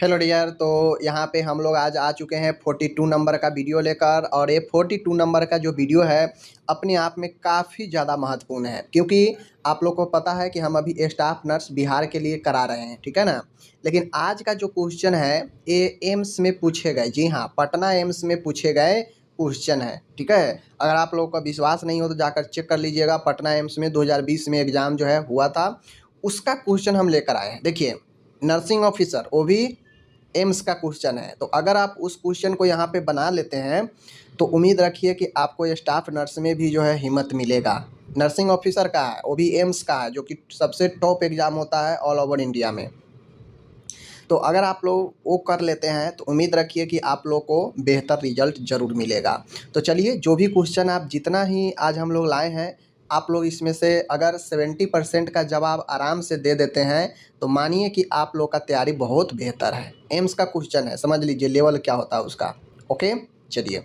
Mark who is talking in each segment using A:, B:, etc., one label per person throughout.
A: Hello dear. तो यहाँ पे हम लोग आज आ चुके हैं 42 नंबर का वीडियो लेकर। और ये 42 नंबर का जो वीडियो है अपने आप में काफ़ी ज़्यादा महत्वपूर्ण है, क्योंकि आप लोग को पता है कि हम अभी स्टाफ नर्स बिहार के लिए करा रहे हैं, ठीक है ना। लेकिन आज का जो क्वेश्चन है ये एम्स में पूछे गए, जी हाँ, पटना एम्स में पूछे गए क्वेश्चन है, ठीक है। अगर आप लोगों का विश्वास नहीं हो तो जाकर चेक कर लीजिएगा। पटना एम्स में 2020 में एग्ज़ाम जो है हुआ था, उसका क्वेश्चन हम लेकर आए हैं। देखिए, नर्सिंग ऑफिसर, वो भी एम्स का क्वेश्चन है। तो अगर आप उस क्वेश्चन को यहाँ पे बना लेते हैं तो उम्मीद रखिए कि आपको ये स्टाफ नर्स में भी जो है हिम्मत मिलेगा। नर्सिंग ऑफिसर का है, वो भी एम्स का है, जो कि सबसे टॉप एग्ज़ाम होता है ऑल ओवर इंडिया में। तो अगर आप लोग वो कर लेते हैं तो उम्मीद रखिए कि आप लोग को बेहतर रिजल्ट ज़रूर मिलेगा। तो चलिए, जो भी क्वेश्चन आप जितना ही आज हम लोग लाए हैं, आप लोग इसमें से अगर 70% का जवाब आराम से दे देते हैं तो मानिए कि आप लोग का तैयारी बहुत बेहतर है। एम्स का क्वेश्चन है, समझ लीजिए लेवल क्या होता है उसका। ओके, चलिए।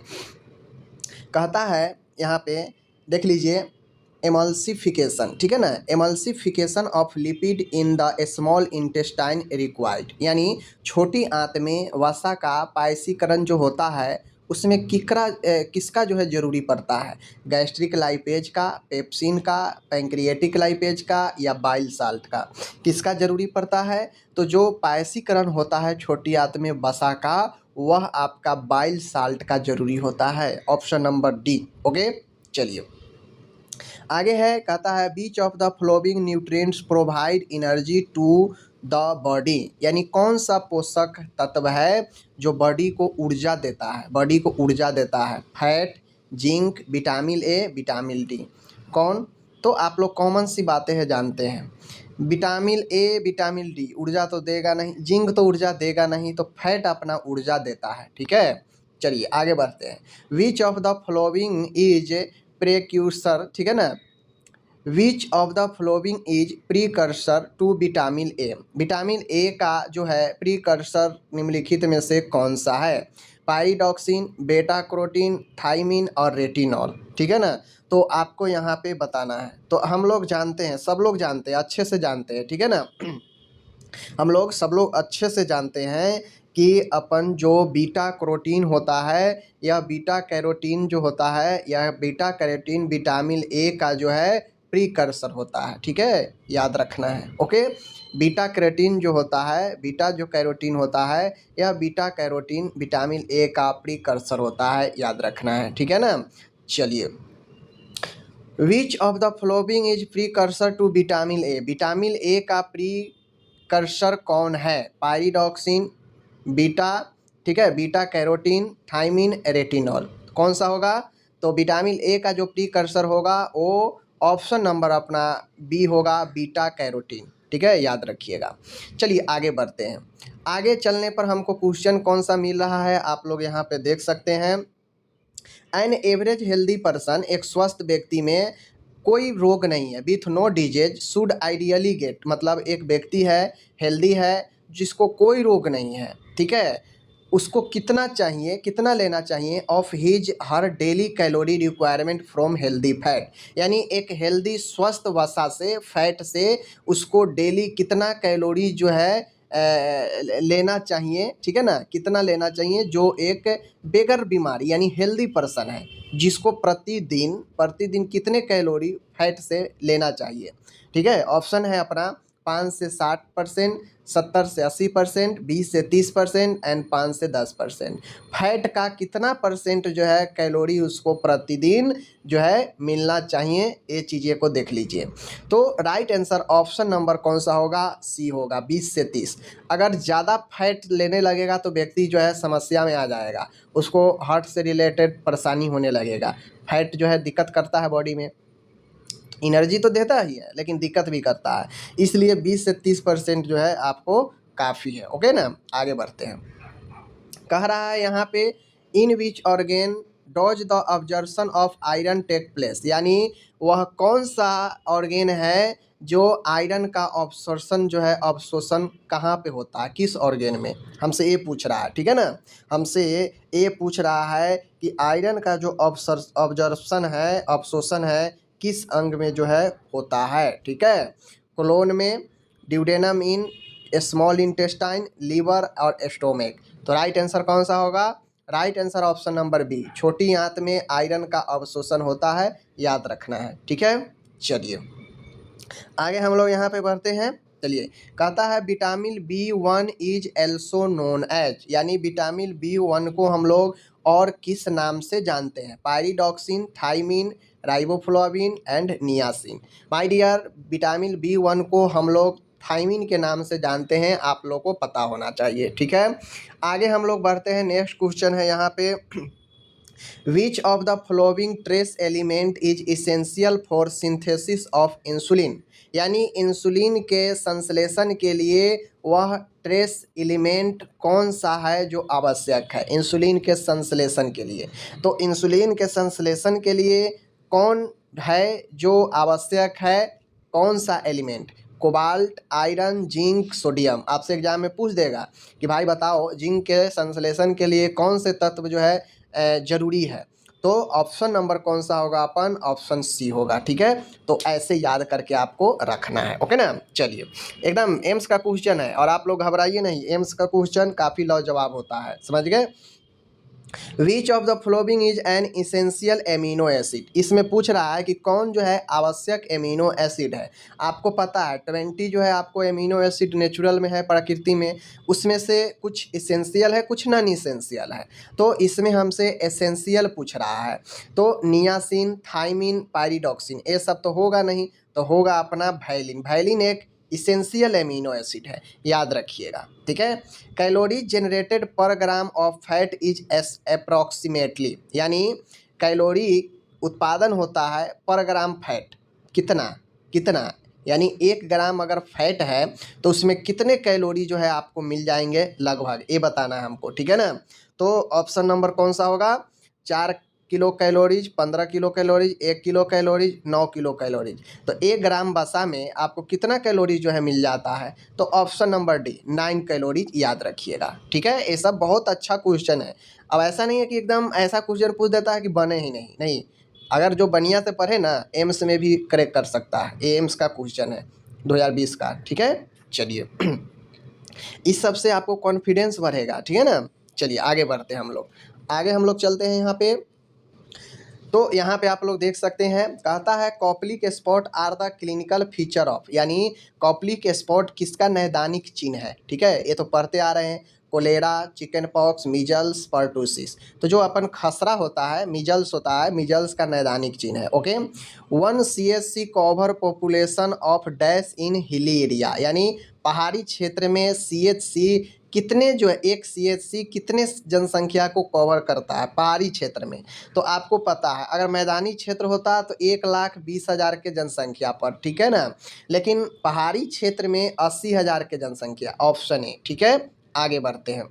A: कहता है यहाँ पे, देख लीजिए, एमल्सिफिकेशन, ठीक है ना। Emulsification of lipid in the small intestine required, यानी छोटी आंत में वसा का पायसीकरण जो होता है उसमें किसका जो है ज़रूरी पड़ता है। गैस्ट्रिक लाइपेज का, पेप्सिन का, पैंक्रिएटिक लाइपेज का, या बाइल साल्ट का, किसका ज़रूरी पड़ता है। तो जो पायसीकरण होता है छोटी आंत में वसा का, वह आपका बाइल साल्ट का ज़रूरी होता है। Option number D. ओके, चलिए आगे है। कहता है which of the following nutrients provide energy to the body, यानी कौन सा पोषक तत्व है जो बॉडी को ऊर्जा देता है। बॉडी को ऊर्जा देता है fat, zinc, vitamin A, vitamin D. कौन? तो आप लोग कॉमन सी बातें हैं, जानते हैं। विटामिन ए, विटामिन डी ऊर्जा तो देगा नहीं, जिंक तो ऊर्जा देगा नहीं, तो फैट अपना ऊर्जा देता है, ठीक है। चलिए आगे बढ़ते हैं। Which of the following is precursor, ठीक है ना। Which of the following is precursor to vitamin A. Vitamin A का जो है प्रीकर्सर निम्नलिखित में से कौन सा है। पाइरिडॉक्सिन, बेटा कैरोटीन, थायमिन और रेटिनॉल, ठीक है ना। तो आपको यहाँ पे बताना है। तो हम लोग जानते हैं, सब लोग जानते हैं, अच्छे से जानते हैं, ठीक है ना। हम लोग सब लोग अच्छे से जानते हैं कि अपन जो बीटा कैरोटीन होता है या बीटा कैरोटीन जो होता है, यह बीटा कैरोटीन विटामिन ए का जो है प्रीकर्सर होता है, ठीक है, याद रखना है। ओके, बीटा कैरोटीन जो होता है, बीटा जो कैरोटीन होता है, यह बीटा कैरोटीन विटामिन ए का प्रीकर्सर होता है, याद रखना है, ठीक है ना। चलिए, which of the following is precursor to vitamin A. Vitamin A का प्रीकर्सर कौन है। पाइरिडॉक्सिन, बीटा, ठीक है, बीटा कैरोटीन, थायमिन, रेटिनॉल, कौन सा होगा। तो विटामिन ए का जो प्रीकर्सर होगा वो ऑप्शन नंबर अपना बी होगा, बीटा कैरोटीन, ठीक है, याद रखिएगा। चलिए आगे बढ़ते हैं। आगे चलने पर हमको क्वेश्चन कौन सा मिल रहा है आप लोग यहाँ पे देख सकते हैं। एन एवरेज हेल्दी पर्सन, एक स्वस्थ व्यक्ति में कोई रोग नहीं है, with no disease should ideally get, मतलब एक व्यक्ति है, हेल्दी है, जिसको कोई रोग नहीं है, ठीक है, उसको कितना चाहिए, कितना लेना चाहिए of his her daily calorie requirement from healthy fat, यानी एक हेल्दी स्वस्थ वसा से, फैट से उसको डेली कितना कैलोरी जो है लेना चाहिए, ठीक है ना, कितना लेना चाहिए, जो एक बेगर बीमारी यानी हेल्दी पर्सन है, जिसको प्रतिदिन कितने कैलोरी फैट से लेना चाहिए, ठीक है। ऑप्शन है अपना 5 से 60%, 70 से 80%, 20 से 30% एंड 5 से 10%। फैट का कितना परसेंट जो है कैलोरी उसको प्रतिदिन जो है मिलना चाहिए, ये चीज़ें को देख लीजिए। तो राइट आंसर ऑप्शन नंबर कौन सा होगा, सी होगा, 20 से 30। अगर ज़्यादा फैट लेने लगेगा तो व्यक्ति जो है समस्या में आ जाएगा, उसको हार्ट से रिलेटेड परेशानी होने लगेगा। फैट जो है दिक्कत करता है बॉडी में, एनर्जी तो देता ही है लेकिन दिक्कत भी करता है, इसलिए 20 से 30% जो है आपको काफ़ी है। ओके ना, आगे बढ़ते हैं। कह रहा है यहाँ पे, in which organ does the absorption of iron take place, यानी वह कौन सा ऑर्गेन है जो आयरन का ऑब्सॉर्प्शन जो है, ऑब्सॉर्प्शन कहाँ पे होता है, किस ऑर्गेन में, हमसे ये पूछ रहा है, ठीक है ना। हमसे ये पूछ रहा है कि आयरन का जो ऑब्जर्प्शन है, ऑब्सॉर्प्शन है, किस अंग में जो है होता है, ठीक है। कोलोन में, duodenum in small intestine, liver और स्टोमिक। तो राइट आंसर कौन सा होगा? Right answer option number B, छोटी आंत में आयरन का अवशोषण होता है, याद रखना है। ठीक है, चलिए आगे हम लोग यहाँ पे बढ़ते हैं। चलिए, कहता है vitamin B1 is also known as, यानी विटामिन B1 को हम लोग और किस नाम से जानते हैं? Pyridoxine, thiamine, riboflavin and niacin. My dear, vitamin B1 को हम लोग थायमिन के नाम से जानते हैं, आप लोग को पता होना चाहिए। ठीक है, आगे हम लोग बढ़ते हैं। नेक्स्ट क्वेश्चन है यहाँ पे, which of the following trace element is essential for synthesis of insulin, यानी इंसुलिन के संश्लेषण के लिए वह ट्रेस एलिमेंट कौन सा है जो आवश्यक है इंसुलिन के संश्लेषण के लिए? तो इंसुलिन के संश्लेषण के लिए कौन है जो आवश्यक है, कौन सा element? Cobalt, iron, zinc, sodium. आपसे एग्जाम में पूछ देगा कि भाई बताओ जिंक के संश्लेषण के लिए कौन से तत्व जो है जरूरी है? तो ऑप्शन नंबर कौन सा होगा? अपन ऑप्शन सी होगा। ठीक है, तो ऐसे याद करके आपको रखना है। ओके ना, चलिए एकदम एम्स का क्वेश्चन है और आप लोग घबराइए नहीं, एम्स का क्वेश्चन काफ़ी लाजवाब होता है, समझ गए। विच of the following is an essential amino acid, इसमें पूछ रहा है कि कौन जो है आवश्यक एमिनो एसिड है। आपको पता है 20 जो है आपको एमिनो एसिड नेचुरल में है, प्रकृति में, उसमें से कुछ इसेंशियल है, कुछ नॉन इसेंशियल है। तो इसमें हमसे एसेंशियल पूछ रहा है, तो नियासिन, थायमिन, पायरिडॉक्सिन, ये सब तो होगा नहीं, तो होगा अपना वैलिन। वैलिन एक इसेंशियल एमिनो एसिड है, याद रखिएगा। ठीक है, कैलोरीज जनरेटेड पर gram of fat is approximately, यानी कैलोरी उत्पादन होता है पर ग्राम फैट, कितना कितना, यानी 1 ग्राम अगर फैट है तो उसमें कितने कैलोरी जो है आपको मिल जाएंगे लगभग, ये बताना है हमको। ठीक है ना, तो ऑप्शन नंबर कौन सा होगा? 4 kilo calories, 15 kilo calories, 1 kilo calories, 9 kilo calories. तो 1 ग्राम वसा में आपको कितना कैलोरीज जो है मिल जाता है? तो ऑप्शन नंबर डी 9 कैलोरीज, याद रखिएगा। ठीक है, ये सब बहुत अच्छा क्वेश्चन है। अब ऐसा नहीं है कि एकदम ऐसा क्वेश्चन पूछ देता है कि बने ही नहीं, नहीं, अगर जो बढ़िया से पढ़े ना एम्स में भी करेक्ट कर सकता है। ये एम्स का क्वेश्चन है 2020 का। ठीक है, चलिए इस सब से आपको कॉन्फिडेंस बढ़ेगा। ठीक है ना, चलिए आगे बढ़ते हैं हम लोग। आगे हम लोग चलते हैं यहाँ पे। तो यहाँ पे आप लोग देख सकते हैं, कहता है Koplik spot are the clinical feature of, यानी कॉप्लिक स्पॉट किसका नैदानिक चिन्ह है? ठीक है, ये तो पढ़ते आ रहे हैं, cholera, chicken pox, measles, pertussis. तो जो अपन खसरा होता है, मीजल्स होता है, मीजल्स का नैदानिक चिन्ह है। Okay, 1 CHC cover population of dash in hilly area, यानी पहाड़ी क्षेत्र में CHC कितने जो है, 1 CHC कितने जनसंख्या को कवर करता है पहाड़ी क्षेत्र में? तो आपको पता है अगर मैदानी क्षेत्र होता तो 1,20,000 के जनसंख्या पर, ठीक है ना, लेकिन पहाड़ी क्षेत्र में 80,000 के जनसंख्या, ऑप्शन ए। ठीक है, आगे बढ़ते हैं।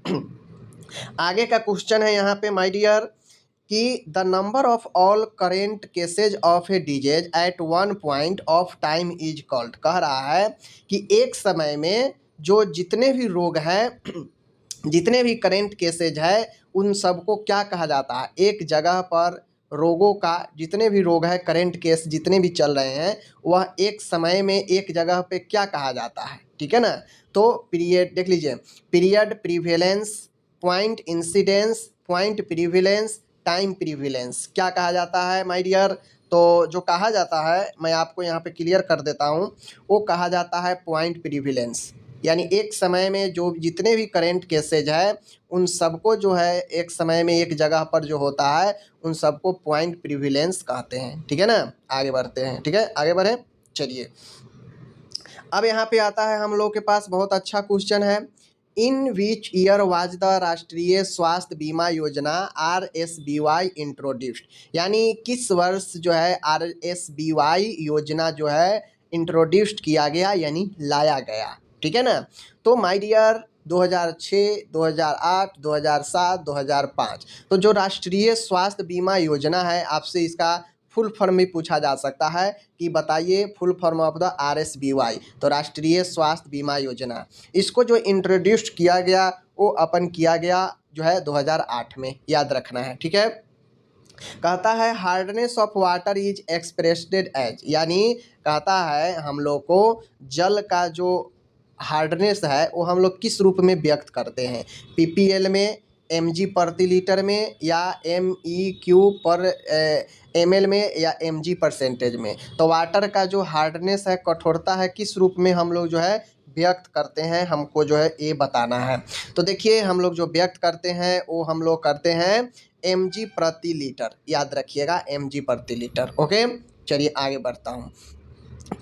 A: आगे का क्वेश्चन है यहाँ पे माय डियर कि the number of all current cases of a disease eight one point of time is called, कह रहा है कि एक समय में जो जितने भी रोग हैं जितने भी करेंट केसेज है उन सबको क्या कहा जाता है? एक जगह पर रोगों का जितने भी रोग है, करेंट केस जितने भी चल रहे हैं, वह एक समय में एक जगह पे क्या कहा जाता है? ठीक है ना, तो पीरियड देख लीजिए, period, prevalence, point incidence, point prevalence, time prevalence, क्या कहा जाता है माय डियर? तो जो कहा जाता है मैं आपको यहाँ पे क्लियर कर देता हूँ, वो कहा जाता है पॉइंट प्रीवेलेंस, यानी एक समय में जो जितने भी करेंट केसेज है उन सबको जो है एक समय में एक जगह पर जो होता है उन सबको पॉइंट प्रीवेलेंस कहते हैं। ठीक है ना, आगे बढ़ते हैं। ठीक है, आगे बढ़े, चलिए अब यहाँ पे आता है हम लोग के पास बहुत अच्छा क्वेश्चन है, इन विच ईयर वाज द राष्ट्रीय स्वास्थ्य बीमा योजना RSBY इंट्रोड्यूस्ड, यानी किस वर्ष जो है RSBY योजना जो है इंट्रोड्यूस्ड किया गया, यानी लाया गया। ठीक है ना, तो माय डियर 2006, 2008, 2007, 2005। तो जो राष्ट्रीय स्वास्थ्य बीमा योजना है, आपसे इसका फुल फॉर्म भी पूछा जा सकता है कि बताइए full form of the RSBY, तो राष्ट्रीय स्वास्थ्य बीमा योजना। इसको जो इंट्रोड्यूस किया गया वो अपन किया गया जो है 2008 में, याद रखना है। ठीक है, कहता है hardness of water is expressed as, यानी कहता है हम लोग को जल का जो हार्डनेस है वो हम लोग किस रूप में व्यक्त करते हैं, पीपीएल में, एमजी प्रति लीटर में, या एमईक्यू पर एमएल में, या एमजी परसेंटेज में। तो वाटर का जो हार्डनेस है, कठोरता है, किस रूप में हम लोग जो है व्यक्त करते हैं, हमको जो है ये बताना है। तो देखिए हम लोग जो व्यक्त करते हैं वो हम लोग करते हैं एमजी प्रति लीटर, याद रखिएगा एमजी प्रति लीटर। ओके, चलिए आगे बढ़ता हूँ।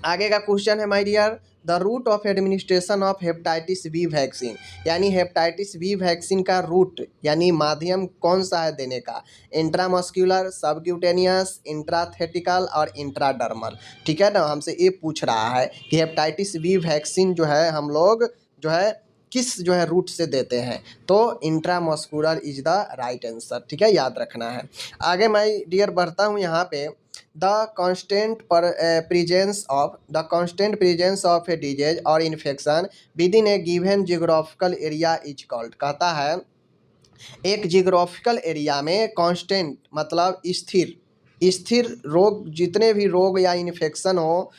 A: आगे का क्वेश्चन है my dear, the route of administration of hepatitis B vaccine, यानी हेपेटाइटिस बी वैक्सीन का रूट यानी माध्यम कौन सा है देने का, इंट्रामस्क्यूलर, सबक्यूटेनियस, इंट्राथेटिकल और इंट्राडर्मल। ठीक है ना, हमसे ये पूछ रहा है कि हेपेटाइटिस बी वैक्सीन जो है हम लोग जो है किस जो है रूट से देते हैं, तो intramuscular is the right answer. ठीक है, याद रखना है। आगे माय डियर बढ़ता हूँ यहाँ पे, the constant presence of a disease or infection within a given geographical area is called, कहता है एक जियोग्राफिकल एरिया में कांस्टेंट मतलब स्थिर रोग, जितने भी रोग या इन्फेक्शन हो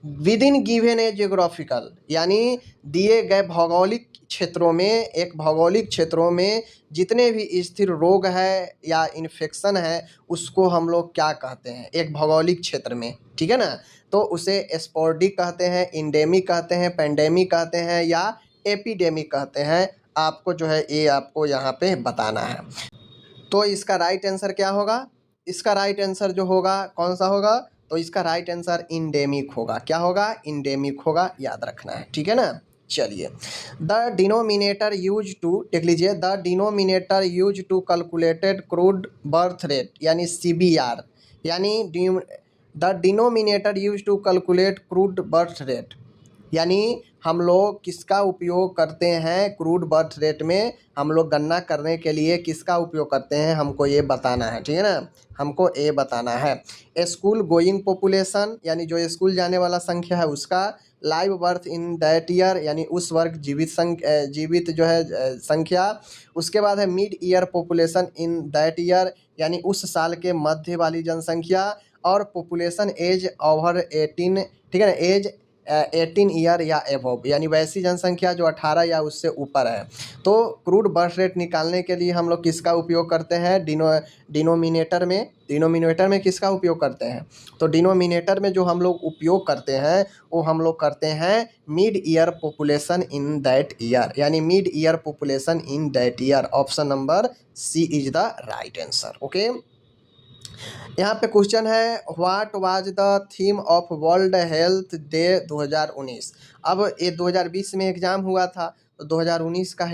A: with in given A geographical, यानी दिए गए भौगोलिक क्षेत्रों में, एक भौगोलिक क्षेत्रों में जितने भी स्थिर रोग है या इन्फेक्शन है उसको हम लोग क्या कहते हैं एक भौगोलिक क्षेत्र में। ठीक है ना, तो उसे स्पोर्डिक कहते हैं, इंडेमिक कहते हैं, पेंडेमिक कहते हैं, या एपिडेमिक कहते हैं। आपको जो है ये आपको यहाँ पे बताना है। तो इसका राइट आंसर क्या होगा, इसका राइट आंसर जो होगा कौन सा होगा, तो इसका राइट आंसर इंडेमिक होगा। क्या होगा, इंडेमिक होगा, याद रखना है। ठीक है ना, चलिए द डिनोमिनेटर यूज टू, देख लीजिए, the denominator used to calculated crude birth rate यानी सीबीआर, यानी the denominator used to calculate crude birth rate, यानी हम लोग किसका उपयोग करते हैं क्रूड बर्थ रेट में, हम लोग गणना करने के लिए किसका उपयोग करते हैं, हमको ये बताना है। ठीक है ना, हमको ये बताना है। स्कूल गोइंग पॉपुलेशन, यानी जो स्कूल जाने वाला संख्या है उसका, live birth in that year, यानी उस वर्ग जीवित जो है संख्या। उसके बाद है mid year population in that year, यानी उस साल के मध्य वाली जनसंख्या। और पॉपुलेशन एज ओवर 18, ठीक है ना, एज 18 ईयर या एबव, यानी वैसी जनसंख्या जो 18 या उससे ऊपर है। तो क्रूड बर्थ रेट निकालने के लिए हम लोग किसका उपयोग करते हैं, डिनोमिनेटर में किसका उपयोग करते हैं, तो डिनोमिनेटर में जो हम लोग उपयोग करते हैं वो हम लोग करते हैं mid year population in that year, यानी mid year population in that year. Option number C is the right answer. Okay, यहाँ पे क्वेश्चन है what was the theme of World Health Day 2019। अब ये 2020 में एग्जाम हुआ था, तो 2019 का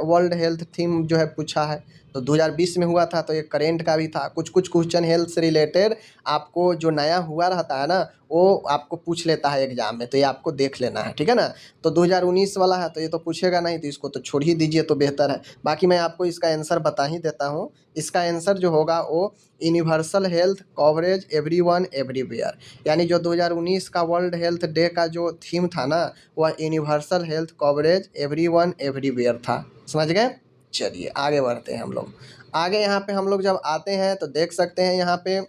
A: वर्ल्ड हेल्थ थीम जो है पूछा है, तो 2020 में हुआ था, तो ये करेंट का भी था। कुछ क्वेश्चन हेल्थ से रिलेटेड आपको जो नया हुआ रहता है ना वो आपको पूछ लेता है एग्जाम में, तो ये आपको देख लेना है। ठीक है ना, तो 2019 वाला है तो ये तो पूछेगा नहीं, तो इसको तो छोड़ ही दीजिए तो बेहतर है। बाकी मैं आपको इसका आंसर बता ही देता हूँ। इसका आंसर जो होगा वो universal health coverage everyone everywhere, यानी जो 2019 का वर्ल्ड हेल्थ डे का जो थीम था ना वह universal health coverage everyone everywhere था। समझ गए, चलिए आगे बढ़ते हैं हम लोग। आगे यहाँ पे हम लोग जब आते हैं तो देख सकते हैं यहाँ पे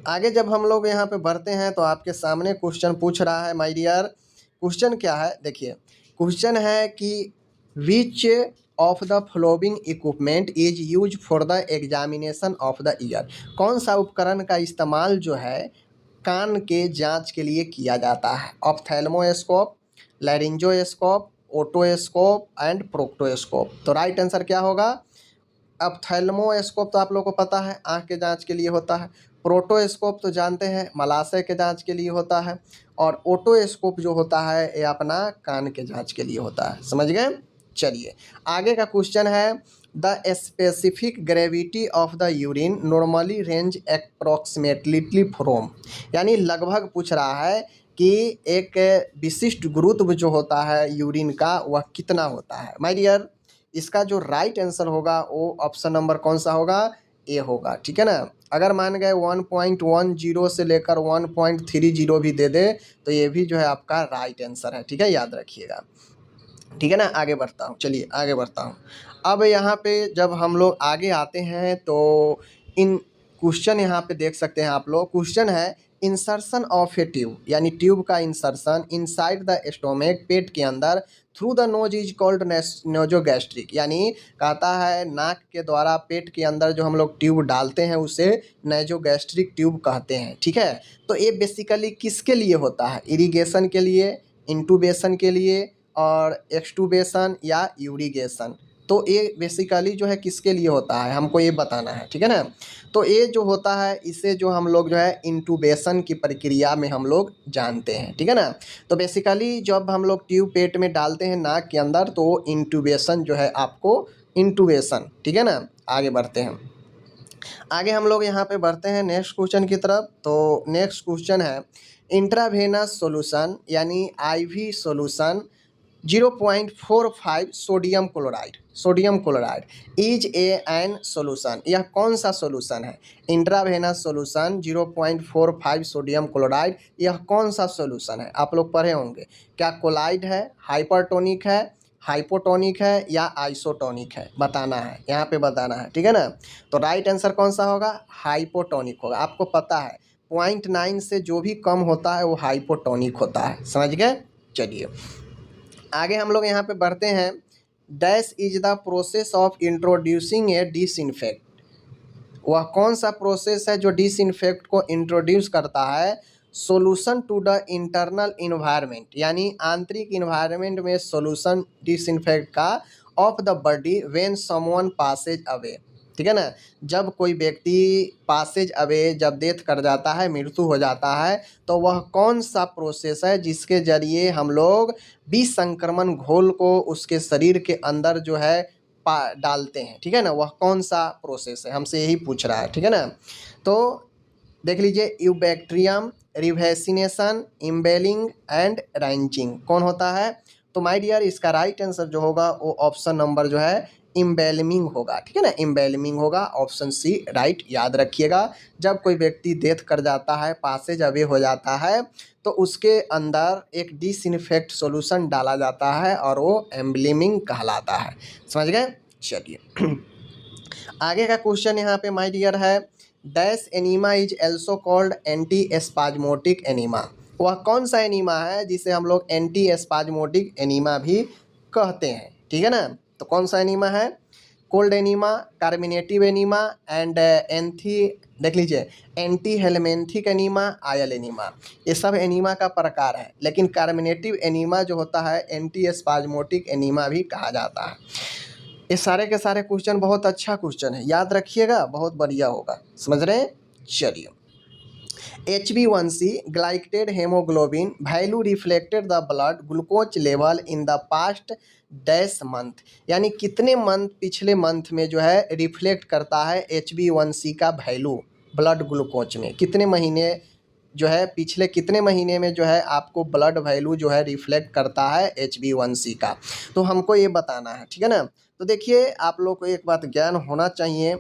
A: आगे जब हम लोग यहाँ पे बढ़ते हैं तो आपके सामने क्वेश्चन पूछ रहा है माय डियर। क्वेश्चन क्या है, देखिए क्वेश्चन है कि विच of the following equipment is use for the examination of the year, कौन सा उपकरण का इस्तेमाल जो है कान के जांच के लिए किया जाता है, ऑप्थेल्मोस्कोप, लैरिंजोस्कोप, ओटोस्कोप एंड प्रोक्टोस्कोप। तो राइट आंसर क्या होगा, ऑप्थेल्मोस्कोप तो आप लोगों को पता है आँख के जांच के लिए होता है, प्रोटोस्कोप तो जानते हैं मलाशय के जांच के लिए होता है, और ओटोस्कोप जो होता है ये अपना कान के जांच के लिए होता है। समझ गए, चलिए आगे का क्वेश्चन है the specific gravity of the urine normally range approximately from, यानी लगभग पूछ रहा है कि एक विशिष्ट गुरुत्व जो होता है यूरिन का वह कितना होता है। माय डियर, इसका जो राइट आंसर होगा वो ऑप्शन नंबर कौन सा होगा, ए होगा। ठीक है ना, अगर मान गए 1.10 से लेकर 1.30 भी दे दे तो ये भी जो है आपका राइट आंसर है। ठीक है, याद रखिएगा। ठीक है ना, आगे बढ़ता हूँ, चलिए आगे बढ़ता हूँ। अब यहाँ पे जब हम लोग आगे आते हैं तो इन क्वेश्चन यहाँ पे देख सकते हैं आप लोग। क्वेश्चन है इंसर्शन ऑफ ए ट्यूब, यानी ट्यूब का इंसर्शन इनसाइड द स्टोमक, पेट के अंदर, through the nose is called nasogastric, यानी कहता है नाक के द्वारा पेट के अंदर जो हम लोग ट्यूब डालते हैं उसे नोजोगैस्ट्रिक ट्यूब कहते हैं। ठीक है, तो ये बेसिकली किसके लिए होता है? इरिगेशन के लिए, इंटूबेशन के लिए और एक्सटूबेशन या यूरिगेशन। तो ये बेसिकली जो है किसके लिए होता है हमको ये बताना है। ठीक है ना, तो ये जो होता है इसे जो हम लोग जो है इंटूबेशन की प्रक्रिया में हम लोग जानते हैं। ठीक है ना, तो बेसिकली जब हम लोग ट्यूब पेट में डालते हैं नाक के अंदर तो इंटूबेशन जो है आपको इंटूबेशन। ठीक है ना, आगे बढ़ते हैं। आगे हम लोग यहाँ पे बढ़ते हैं नेक्स्ट क्वेश्चन की तरफ। तो नेक्स्ट क्वेश्चन है इंट्रावेनस सॉल्यूशन यानी IV solution 0.45 sodium chloride is an solution. यह कौन सा सोल्यूशन है? इंट्रावेनस सोल्यूशन 0.45 सोडियम क्लोराइड, यह कौन सा सोल्यूशन है? आप लोग पढ़े होंगे। क्या कोलाइड है, हाइपरटोनिक है, हाइपोटोनिक है या आइसोटोनिक है? बताना है, यहाँ पे बताना है। ठीक है ना, तो राइट आंसर कौन सा होगा? हाइपोटोनिक होगा। आपको पता है 0.9 से जो भी कम होता है वो हाइपोटोनिक होता है। समझ गए? चलिए आगे हम लोग यहाँ पे बढ़ते हैं। Dash is the process of introducing A disinfect, वह कौन सा प्रोसेस है जो डिसइंफेक्ट को इंट्रोड्यूस करता है? Solution to the internal environment, यानी आंतरिक इन्वायरमेंट में सोल्यूशन डिसइंफेक्ट का of the body when someone passes away. ठीक है ना, जब कोई व्यक्ति पासेज अवे जब डेथ कर जाता है, मृत्यु हो जाता है, तो वह कौन सा प्रोसेस है जिसके जरिए हम लोग विसंक्रमण घोल को उसके शरीर के अंदर जो है डालते हैं? ठीक है ना, वह कौन सा प्रोसेस है? हमसे यही पूछ रहा है। ठीक है ना, तो देख लीजिए यूबैक्ट्रियम, रिवैक्सीनेशन, इम्बेलिंग एंड रैंचिंग कौन होता है? तो माय डियर इसका राइट आंसर जो होगा वो ऑप्शन नंबर जो है इम्बेलमिंग होगा। ठीक है ना, इम्बेलमिंग होगा, ऑप्शन सी राइट याद रखिएगा। जब कोई व्यक्ति डेथ कर जाता है, पासेज अवे हो जाता है, तो उसके अंदर एक डिसइंफेक्ट सॉल्यूशन डाला जाता है और वो एम्बलिमिंग कहलाता है। समझ गए? चलिए आगे का क्वेश्चन यहाँ पे माय डियर है dash enema is also called antispasmodic enema, वह कौन सा एनीमा है जिसे हम लोग एंटी एस्पाजमोटिक एनीमा भी कहते हैं? ठीक है ना, तो कौन सा एनीमा है? Cold enema, carminative enema and anti, देख लीजिए antihelminthic enema, oil enema, ये सब एनीमा का प्रकार है। लेकिन कार्मिनेटिव एनीमा जो होता है एंटी एस्पाजमोटिक एनीमा भी कहा जाता है। ये सारे के सारे क्वेश्चन बहुत अच्छा क्वेश्चन है, याद रखिएगा, बहुत बढ़िया होगा। समझ रहे हैं? चलिए HbA1c glycated haemoglobin value reflected the blood glucose level in the past dash month, यानी कितने मंथ पिछले मंथ में जो है रिफ्लेक्ट करता है HbA1c का वैल्यू ब्लड ग्लूकोज में? कितने महीने जो है पिछले कितने महीने में जो है आपको ब्लड वैल्यू जो है रिफ्लेक्ट करता है HbA1c का? तो हमको ये बताना है। ठीक है ना, तो देखिए आप लोग को एक बात ज्ञान होना चाहिए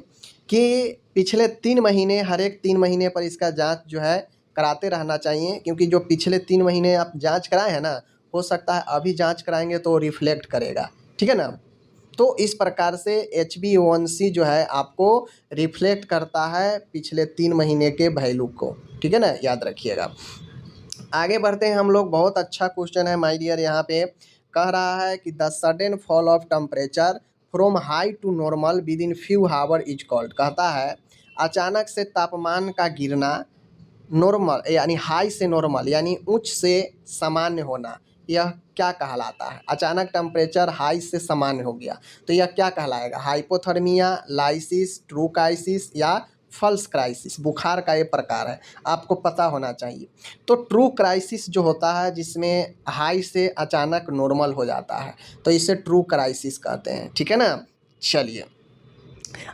A: कि पिछले 3 महीने, हर एक 3 महीने पर इसका जांच जो है कराते रहना चाहिए, क्योंकि जो पिछले 3 महीने आप जांच कराए हैं ना, हो सकता है अभी जांच कराएंगे तो रिफ्लेक्ट करेगा। ठीक है ना, तो इस प्रकार से HbA1c जो है आपको रिफ्लेक्ट करता है पिछले 3 महीने के वैल्यू को। ठीक है ना, याद रखिएगा। आगे बढ़ते हैं हम लोग। बहुत अच्छा क्वेश्चन है माय डियर, यहाँ पे कह रहा है कि the sudden fall of temperature from high to normal within few hour is called, कहता है अचानक से तापमान का गिरना, नॉर्मल यानी हाई से नॉर्मल यानी उच्च से सामान्य होना, यह क्या कहलाता है? अचानक टेम्परेचर हाई से सामान्य हो गया तो यह क्या कहलाएगा? हाइपोथर्मिया, लाइसिस, ट्रू क्राइसिस या फल्स क्राइसिस? बुखार का ये प्रकार है, आपको पता होना चाहिए। तो ट्रू क्राइसिस जो होता है जिसमें हाई से अचानक नॉर्मल हो जाता है, तो इसे ट्रू क्राइसिस कहते हैं। ठीक है ना, चलिए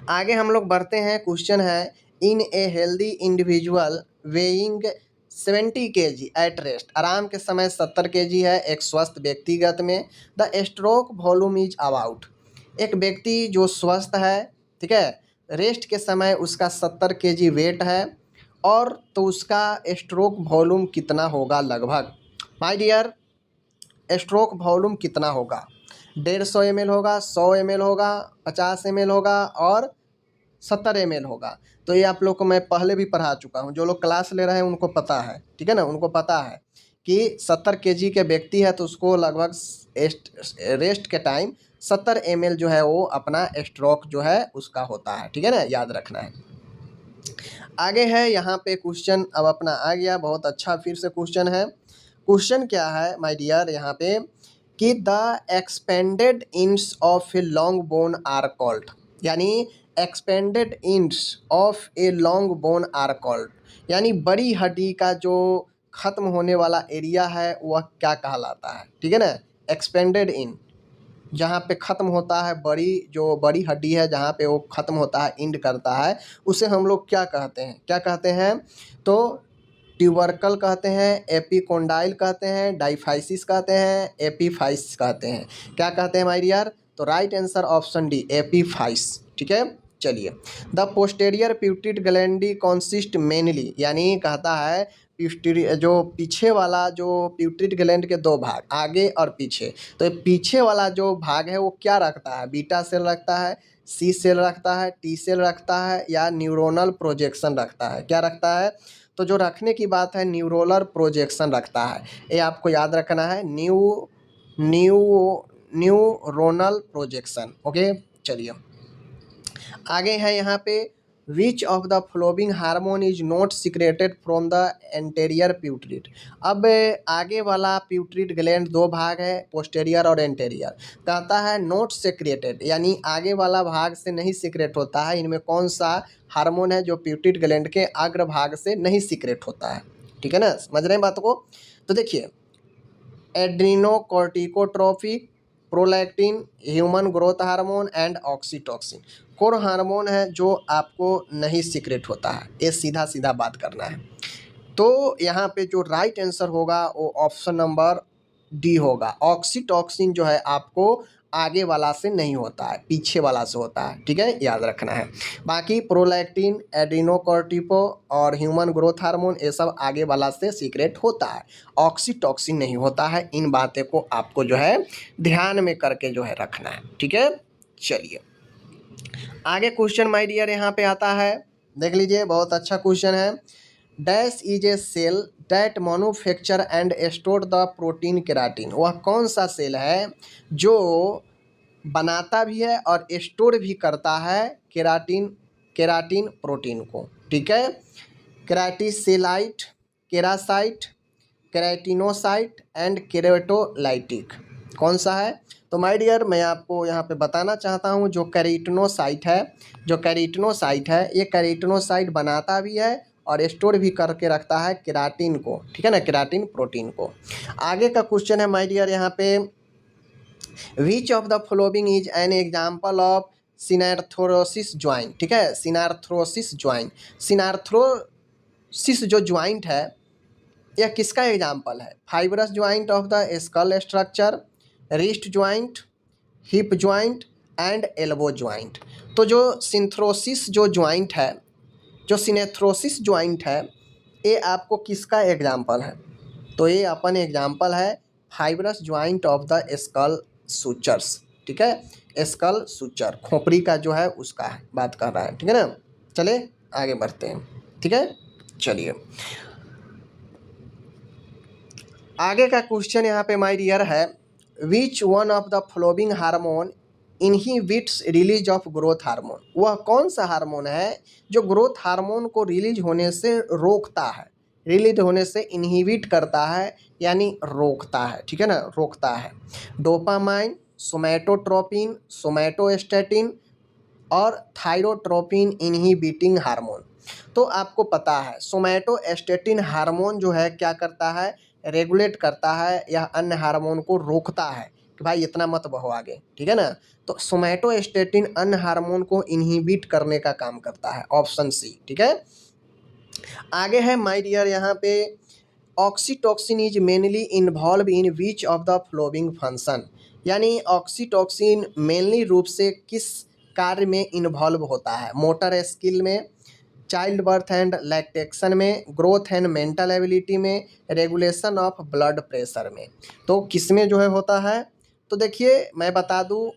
A: आगे हम लोग बढ़ते हैं। क्वेश्चन है in a healthy individual weighing 70 kg at rest, आराम के समय 70 kg है एक स्वस्थ व्यक्तिगत में, the stroke volume is about, एक व्यक्ति जो स्वस्थ है, ठीक है, रेस्ट के समय उसका 70 kg वेट है, और तो उसका स्ट्रोक वॉल्यूम कितना होगा लगभग? माय डियर स्ट्रोक वॉल्यूम कितना होगा? 150 ml होगा, 100 ml होगा, 50 ml होगा और 70 ml होगा। तो ये आप लोग को मैं पहले भी पढ़ा चुका हूँ, जो लोग क्लास ले रहे हैं उनको पता है, ठीक है ना, उनको पता है कि 70 केजी के व्यक्ति है तो उसको लगभग रेस्ट के टाइम 70 ml जो है वो अपना स्ट्रोक जो है उसका होता है, ठीक है ना, याद रखना है। आगे है यहाँ पे क्वेश्चन अब अपना आ गया, बहुत अच्छा फिर से क्वेश्चन है। क्वेश्चन क्या है माय डियर यहाँ पे कि the expanded ends of a long bone are called, यानी expanded ends of a long bone are called, यानी बड़ी हड्डी का जो खत्म होने वाला एरिया है वह क्या कहलाता है, ठीक है ना। एक्सपेंडेड इन, जहाँ पे ख़त्म होता है बड़ी, जो बड़ी हड्डी है जहाँ पे वो ख़त्म होता है, इंड करता है, उसे हम लोग क्या कहते हैं, क्या कहते हैं, तो ट्यूबरकल कहते हैं, एपिकोंडाइल कहते हैं, डाइफाइसिस कहते हैं, एपीफाइस कहते हैं। क्या कहते हैं माय डियर, तो राइट आंसर ऑप्शन डी, एपीफाइस, ठीक है। चलिए, द पोस्टेरियर प्यूटिड ग्लैंडी कॉन्सिस्ट मेनली, यानी कहता है जो पीछे वाला जो प्यूटरी ग्लैंड के दो भाग, आगे और पीछे, तो पीछे वाला जो भाग है वो क्या रखता है, बीटा सेल रखता है, सी सेल रखता है, टी सेल रखता है, या न्यूरोनल प्रोजेक्शन रखता है, क्या रखता है, तो जो रखने की बात है न्यूरोनल प्रोजेक्शन रखता है, ये आपको याद रखना है, न्यूरोनल प्रोजेक्शन, ओके। चलिए, आगे है यहाँ पे which of the following hormone is not secreted from the anterior pituitary. अब आगे वाला प्यूटरिट ग्लैंड दो भाग है, पोस्टेरियर और एंटेरियर, कहता है नॉट सिक्रेटेड, यानी आगे वाला भाग से नहीं सिक्रेट होता है, इनमें कौन सा हार्मोन है जो प्यूटरिट ग्लैंड के अग्र भाग से नहीं सिक्रेट होता है, ठीक है ना, समझ रहे हैं बात को। तो देखिए, adrenocorticotropic, prolactin, human growth hormone and oxytocin, कोर हार्मोन है जो आपको नहीं सीक्रेट होता है, ये सीधा सीधा बात करना है। तो यहाँ पे जो राइट आंसर होगा वो ऑप्शन नंबर डी होगा, ऑक्सीटोसिन जो है आपको आगे वाला से नहीं होता है, पीछे वाला से होता है, ठीक है, याद रखना है। बाकी प्रोलैक्टिन, एड्रीनोकोर्टिको और ह्यूमन ग्रोथ हार्मोन ये सब आगे वाला से सीक्रेट होता है, ऑक्सीटोसिन नहीं होता है। इन बातें को आपको जो है ध्यान में करके जो है रखना है, ठीक है। चलिए, आगे क्वेश्चन माय डियर यहाँ पे आता है, देख लीजिए, बहुत अच्छा क्वेश्चन है। Dash is a cell that manufacture and store the protein keratin, वह कौन सा सेल है जो बनाता भी है और स्टोर भी करता है केराटिन प्रोटीन को, ठीक है। केराटिसेलाइट, केरासाइट, केराटिनोसाइट एंड केरेटोलाइटिक, कौन सा है, तो माय डियर मैं आपको यहाँ पे बताना चाहता हूँ, जो केराटिनोसाइट है, ये केराटिनोसाइट बनाता भी है और स्टोर भी करके रखता है केराटिन को, ठीक है ना, केराटिन प्रोटीन को। आगे का क्वेश्चन है माय डियर यहाँ पे, which of the following is an example of synarthrosis joint, ठीक है, सिनार्थ्रोसिस ज्वाइंट, सिनार्थ्रोसिस जो ज्वाइंट है यह किसका एग्जाम्पल है, fibrous joint of the skull structure, wrist joint, hip joint and elbow joint. तो जो सिंथ्रोसिस जो ज्वाइंट है, जो सिनेथ्रोसिस ज्वाइंट है, ये आपको किसका एग्जाम्पल है, तो ये अपन एग्जाम्पल है fibrous joint of the skull sutures, ठीक है, स्कल सूचर खोपड़ी का जो है उसका है बात कर रहा है, ठीक है ना। चले आगे बढ़ते हैं, ठीक है। चलिए, आगे का क्वेश्चन यहाँ पे माय डियर है, which one of the following hormone inhibits release of growth hormone, वह कौन सा हार्मोन है जो ग्रोथ हार्मोन को रिलीज होने से रोकता है, रिलीज होने से इनहिबिट करता है, यानी रोकता है, ठीक है ना, रोकता है। डोपामाइन, सोमैटोट्रोपिन, सोमैटोस्टैटिन और थायरोट्रोपिन इनहिबिटिंग हार्मोन। तो आपको पता है सोमैटोस्टैटिन हार्मोन जो है क्या करता है, रेगुलेट करता है, या अन्य हार्मोन को रोकता है कि भाई इतना मत बहो आगे, ठीक है ना। तो सोमैटोस्टैटिन अन्य हार्मोन को इनहिबिट करने का काम करता है, ऑप्शन सी, ठीक है। आगे है माय डियर यहाँ पे, oxytocin is mainly involve in which of the flowing function, यानी ऑक्सीटोसिन मेनली रूप से किस कार्य में इन्वॉल्व होता है, मोटर स्किल में, चाइल्ड बर्थ एंड लैक्टेशन में, ग्रोथ एंड मेंटल एबिलिटी में, रेगुलेशन ऑफ ब्लड प्रेशर में। तो किस में जो है होता है, तो देखिए मैं बता दूं,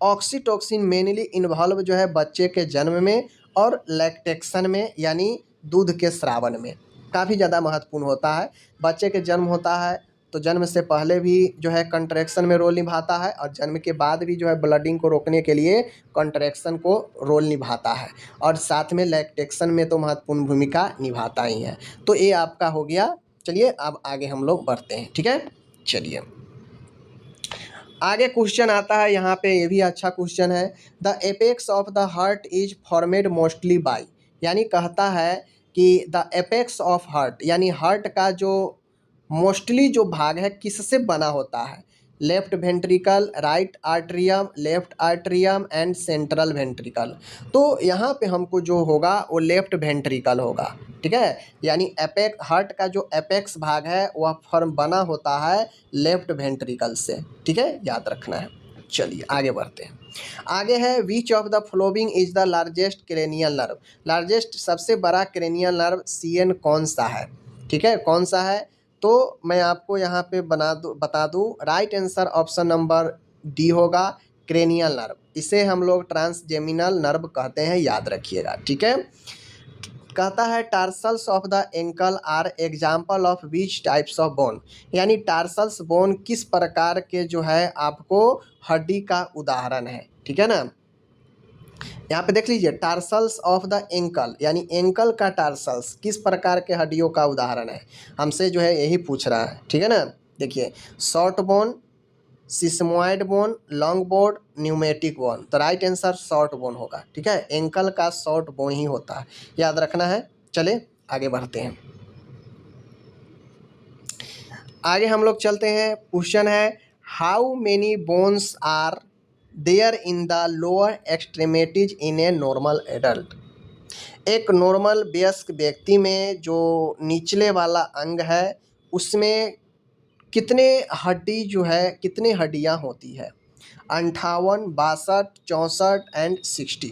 A: ऑक्सीटोसिन मेनली इन्वॉल्व जो है बच्चे के जन्म में और लैक्टेशन में यानी दूध के स्रावन में काफ़ी ज़्यादा महत्वपूर्ण होता है। बच्चे के जन्म होता है तो जन्म से पहले भी जो है कंट्रैक्शन में रोल निभाता है और जन्म के बाद भी जो है ब्लडिंग को रोकने के लिए कंट्रैक्शन को रोल निभाता है और साथ में लैक्टेशन में तो महत्वपूर्ण भूमिका निभाता ही है। तो ये आपका हो गया। चलिए अब आगे हम लोग बढ़ते हैं, ठीक है। चलिए आगे क्वेश्चन आता है यहाँ पे, ये भी अच्छा क्वेश्चन है। The apex of the heart is formed mostly bye, यानी कहता है कि द एपेक्स ऑफ हार्ट यानी हार्ट का जो मोस्टली जो भाग है किससे बना होता है। Left ventricle, right atrium, left atrium and central ventricle. तो यहाँ पे हमको जो होगा वो लेफ्ट वेंट्रिकल होगा, ठीक है। यानी एपेक्स हार्ट का जो एपेक्स भाग है वह फॉर्म बना होता है लेफ्ट वेंट्रिकल से, ठीक है, याद रखना है। चलिए आगे बढ़ते हैं। आगे है which of the flowing is the largest cranial nerve. Largest सबसे बड़ा क्रेनियल नर्व सीएन कौन सा है, ठीक है, कौन सा है। तो मैं आपको यहाँ पे बता दूँ right answer option number D होगा, क्रेनियल नर्व। इसे हम लोग ट्रांसजेमिनल नर्व कहते हैं, याद रखिएगा, ठीक है। कहता है tarsals of the ankle are example of which types of bone, यानी टार्सल्स बोन किस प्रकार के जो है आपको हड्डी का उदाहरण है, ठीक है ना। यहाँ पे देख लीजिए टार्सल्स ऑफ द एंकल यानी एंकल का टार्सल्स किस प्रकार के हड्डियों का उदाहरण है, हमसे जो है यही पूछ रहा है, ठीक है ना। देखिए short bone, sesamoid bone, long bone, pneumatic bone. तो राइट आंसर शॉर्ट बोन होगा, ठीक है। एंकल का शॉर्ट बोन ही होता है, याद रखना है। चले आगे बढ़ते हैं। आगे हम लोग चलते हैं। क्वेश्चन है how many bones are there in the lower extremities in a normal adult. एक नॉर्मल वयस्क व्यक्ति में जो निचले वाला अंग है उसमें कितने हड्डी जो है कितने हड्डियां होती है। 58, 62, 64 एंड 60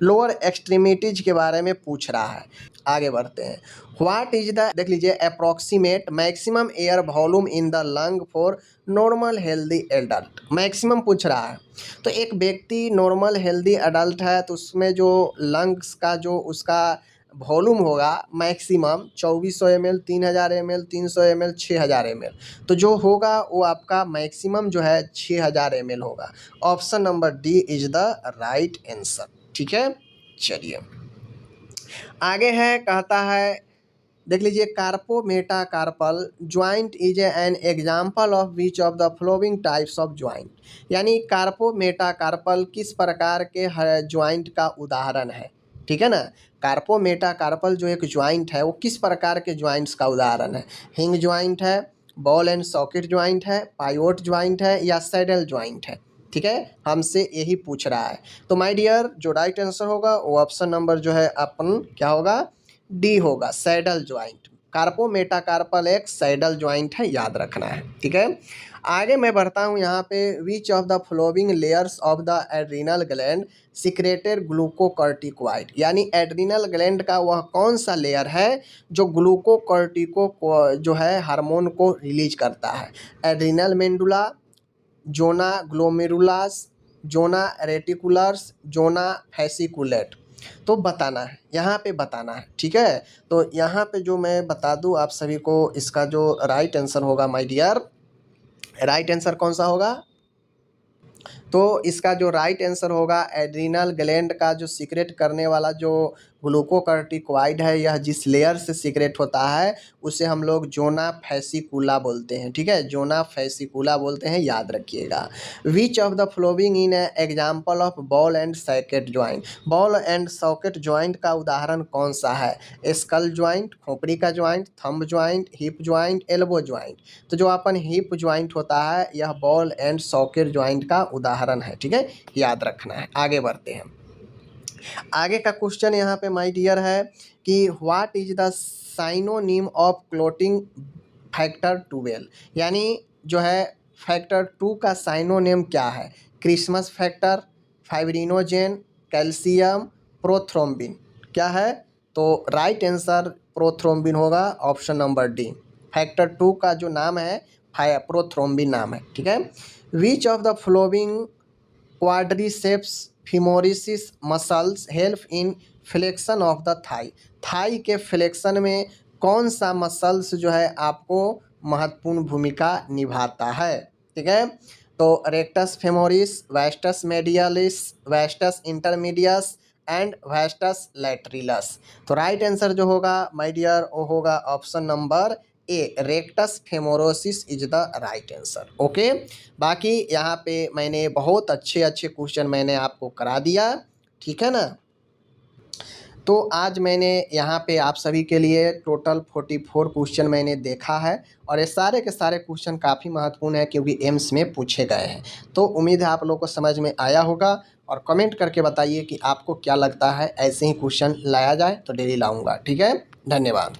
A: लोअर एक्सट्रीमिटीज के बारे में पूछ रहा है। आगे बढ़ते हैं। व्हाट इज द, देख लीजिए, approximate maximum air volume in the lung for normal healthy adult. Maximum पूछ रहा है। तो एक व्यक्ति नॉर्मल हेल्दी एडल्ट है तो उसमें जो लंग्स का जो उसका वॉल्यूम होगा maximum 2400 ml, 3000 ml, 300 ml, 6000 ml। तो जो होगा वो आपका मैक्सिमम जो है 6000 ml होगा। Option number D is the right answer, ठीक है। चलिए आगे है, कहता है देख लीजिए carpometacarpal joint is an example of which of the following types of joint, यानी कार्पो मेटाकार्पल किस प्रकार के ज्वाइंट का उदाहरण है, ठीक है ना। कार्पो मेटाकार्पल जो एक ज्वाइंट है वो किस प्रकार के ज्वाइंट्स का उदाहरण है। हिंग ज्वाइंट है, बॉल एंड सॉकेट ज्वाइंट है, पायोट ज्वाइंट है या सैडल ज्वाइंट है, ठीक है। हमसे यही पूछ रहा है। तो माय डियर जो राइट आंसर होगा वो ऑप्शन नंबर जो है अपन क्या होगा, डी होगा, सैडल ज्वाइंट। कार्पो मेटाकार्पल एक सैडल ज्वाइंट है, याद रखना है, ठीक है। आगे मैं बढ़ता हूँ यहाँ पे। Which of the flowing layers of the adrenal gland secreted glucocorticoid, यानी एड्रिनल ग्लैंड का वह कौन सा लेयर है जो ग्लूकोकॉर्टिको जो है हार्मोन को रिलीज करता है। एड्रिनल मेंडुला, जोना ग्लोमेरुलस, जोना रेटिकुलर्स, जोना फैसिकुलेट। तो बताना है, यहाँ पे बताना है, ठीक है। तो यहाँ पे जो मैं बता दूँ आप सभी को, इसका जो राइट आंसर होगा माय डियर, राइट आंसर कौन सा होगा। तो इसका जो राइट आंसर होगा एड्रिनल ग्लैंड का जो सीक्रेट करने वाला जो ग्लूकोकॉर्टिकॉइड है, यह जिस लेयर से सीक्रेट होता है उसे हम लोग जोना फैसिकुला बोलते हैं, ठीक है, जोना फैसिकुला बोलते हैं, याद रखिएगा। Which of the following in example of ball and socket joint, ball and socket joint का उदाहरण कौन सा है। स्कल ज्वाइंट, खोपड़ी का joint, thumb joint, hip joint, elbow joint. तो जो अपन हिप ज्वाइंट होता है यह बॉल एंड सॉकेट ज्वाइंट का उदाहरण है, ठीक है, याद रखना है। आगे बढ़ते हैं। आगे का क्वेश्चन यहाँ पे माय डियर है कि what is the synonym of clotting factor 12, यानी जो है फैक्टर 2 का साइनोनिम क्या है। Christmas factor, fibrinogen, calcium, prothrombin, क्या है। तो राइट आंसर प्रोथ्रोम्बिन होगा, ऑप्शन नंबर डी। फैक्टर 2 का जो नाम है प्रोथ्रोम्बिन नाम है, ठीक है। Which of the following quadriceps femoris muscles help in flexion of the thigh. Thigh के फ्लेक्शन में कौन सा मसल्स जो है आपको महत्वपूर्ण भूमिका निभाता है? ठीक है, तो rectus femoris, vastus medialis, vastus intermedius and vastus lateralis. तो राइट आंसर जो होगा माय डियर वो होगा option number A, rectus femoris is the right answer. Okay, बाकी यहाँ पे मैंने बहुत अच्छे अच्छे क्वेश्चन मैंने आपको करा दिया, ठीक है ना। तो आज मैंने यहाँ पे आप सभी के लिए टोटल 44 क्वेश्चन मैंने देखा है और ये सारे के सारे क्वेश्चन काफ़ी महत्वपूर्ण है क्योंकि एम्स में पूछे गए हैं। तो उम्मीद है आप लोगों को समझ में आया होगा और कमेंट करके बताइए कि आपको क्या लगता है ऐसे ही क्वेश्चन लाया जाए तो डेली लाऊंगा। ठीक है, धन्यवाद।